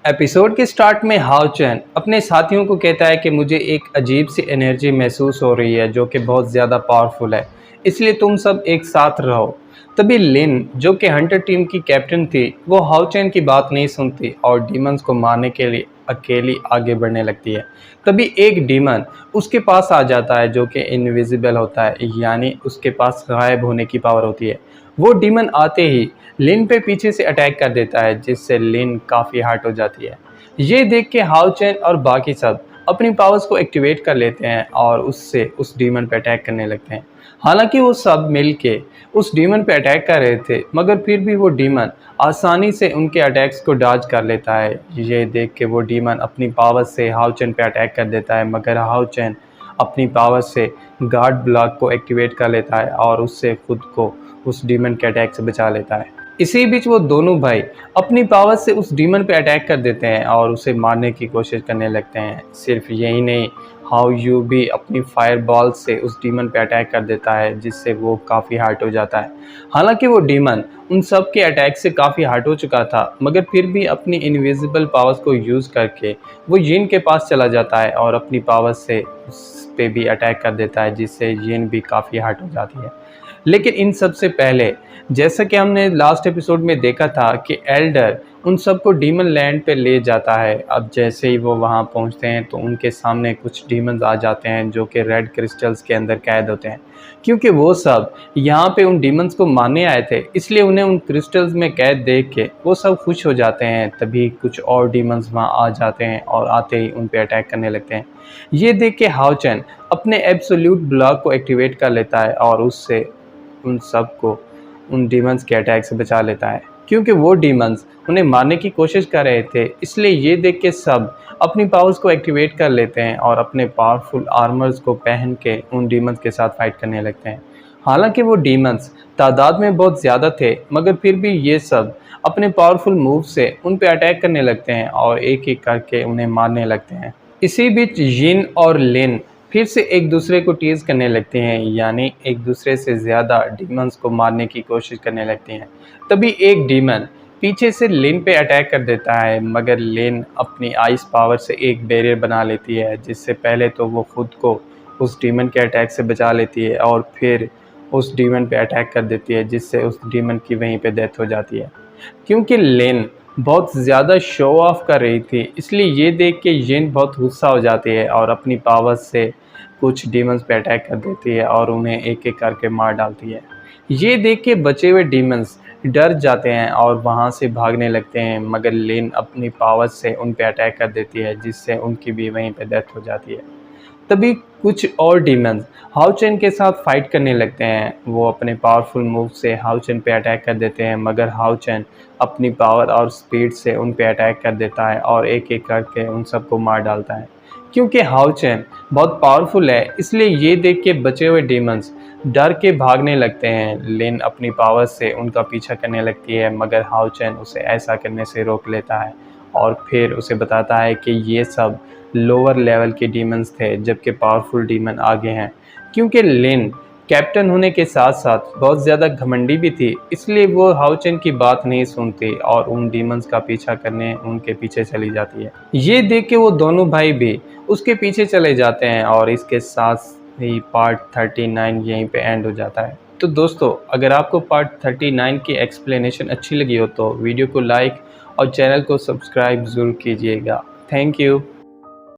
Episode के start में हाओ चैन अपने साथियों को कहता है कि मुझे एक अजीब सी एनर्जी महसूस हो रही है जो कि बहुत ज़्यादा पावरफुल है, इसलिए तुम सब एक साथ रहो। तभी लिन जो कि हंटर टीम की कैप्टन थी, वो हाओ चैन की बात नहीं सुनती और डीमंस को मारने के लिए अकेली आगे बढ़ने लगती है। तभी एक डीमन उसके पास आ जाता है जो कि इनविजिबल होता है, यानी उसके पास गायब होने की पावर होती है। वो डीमन आते ही लिन पे पीछे से अटैक कर देता है, जिससे लिन काफ़ी हर्ट हो जाती है। ये देख के हाओ चैन और बाकी सब अपनी पावर्स को एक्टिवेट कर लेते हैं और उससे उस डीमन पे अटैक करने लगते हैं। हालांकि वो सब मिलके उस डीमन पे अटैक कर रहे थे, मगर फिर भी वो डीमन आसानी से उनके अटैक्स को डॉज कर लेता है। ये देख के वो डीमन अपनी पावर से हाओ चैन पे अटैक कर देता है, मगर हाओ चैन अपनी पावर से गार्ड ब्लॉक को एक्टिवेट कर लेता है और उससे खुद को उस डीमन के अटैक से बचा लेता है। इसी बीच वो दोनों भाई अपनी पावर से उस डीमन पे अटैक कर देते हैं और उसे मारने की कोशिश करने लगते हैं। सिर्फ यही नहीं, हाउ यू भी अपनी फायर बॉल से उस डीमन पे अटैक कर देता है, जिससे वो काफ़ी हर्ट हो जाता है। हालांकि वो डीमन उन सब के अटैक से काफ़ी हर्ट हो चुका था, मगर फिर भी अपनी इनविजिबल पावर्स को यूज़ करके वो यिन के पास चला जाता है और अपनी पावर से उस पे भी अटैक कर देता है, जिससे यिन भी काफ़ी हर्ट हो जाती है। लेकिन इन सब से पहले, जैसा कि हमने लास्ट एपिसोड में देखा था कि एल्डर उन सबको डीमन लैंड पे ले जाता है। अब जैसे ही वो वहाँ पहुँचते हैं तो उनके सामने कुछ डीमंस आ जाते हैं जो कि रेड क्रिस्टल्स के अंदर कैद होते हैं। क्योंकि वो सब यहाँ पे उन डीमंस को मारने आए थे, इसलिए उन्हें उन क्रिस्टल्स में कैद देख के वो सब खुश हो जाते हैं। तभी कुछ और डीमंस वहाँ आ जाते हैं और आते ही उन पे अटैक करने लगते हैं। ये देख के हाओ चैन अपने एब्सोल्यूट ब्लॉक को एक्टिवेट कर लेता है और उससे उन सबको उन डीमंस के अटैक से बचा लेता है। क्योंकि वो डीमंस उन्हें मारने की कोशिश कर रहे थे, इसलिए ये देख के सब अपनी पावर्स को एक्टिवेट कर लेते हैं और अपने पावरफुल आर्मर्स को पहन के उन डीमंस के साथ फाइट करने लगते हैं। हालांकि वो डीमंस तादाद में बहुत ज़्यादा थे, मगर फिर भी ये सब अपने पावरफुल मूव से उन पे अटैक करने लगते हैं और एक एक करके उन्हें मारने लगते हैं। इसी बीच यिन और लिन फिर से एक दूसरे को टीज करने लगते हैं, यानी एक दूसरे से ज़्यादा डीमंस को मारने की कोशिश करने लगते हैं। तभी एक डीमन पीछे से लिन पे अटैक कर देता है, मगर लिन अपनी आइस पावर से एक बैरियर बना लेती है, जिससे पहले तो वो खुद को उस डीमन के अटैक से बचा लेती है और फिर उस डीमन पे अटैक कर देती है, जिससे उस डीमन की वहीं पे डेथ हो जाती है। क्योंकि लिन बहुत ज़्यादा शो ऑफ कर रही थी, इसलिए ये देख के यिन बहुत गुस्सा हो जाती है और अपनी पावर्स से कुछ डीमंस पे अटैक कर देती है और उन्हें एक एक करके मार डालती है। ये देख के बचे हुए डीमंस डर जाते हैं और वहाँ से भागने लगते हैं, मगर लिन अपनी पावर्स से उन पे अटैक कर देती है, जिससे उनकी भी वहीं पे डेथ हो जाती है। तभी कुछ और डीमंस हाओ चैन के साथ फाइट करने लगते हैं। वो अपने पावरफुल मूव से हाओ चैन पे अटैक कर देते हैं, मगर हाओ चैन अपनी पावर और स्पीड से उन पे अटैक कर देता है और एक एक करके उन सबको मार डालता है। क्योंकि हाओ चैन बहुत पावरफुल है, इसलिए ये देख के बचे हुए डीमंस डर के भागने लगते हैं। लिन अपनी पावर से उनका पीछा करने लगती है, मगर हाओ चैन उसे ऐसा करने से रोक लेता है और फिर उसे बताता है कि ये सब लोअर लेवल के डीमंस थे, जबकि पावरफुल डीमन आगे हैं। क्योंकि लिन कैप्टन होने के साथ साथ बहुत ज़्यादा घमंडी भी थी, इसलिए वो हाओ चैन की बात नहीं सुनती और उन डीमंस का पीछा करने उनके पीछे चली जाती है। ये देख के वो दोनों भाई भी उसके पीछे चले जाते हैं और इसके साथ ही पार्ट 39 यहीं पे एंड हो जाता है। तो दोस्तों, अगर आपको पार्ट 39 की एक्सप्लेनेशन अच्छी लगी हो तो वीडियो को लाइक और चैनल को सब्सक्राइब ज़रूर कीजिएगा। Thank you.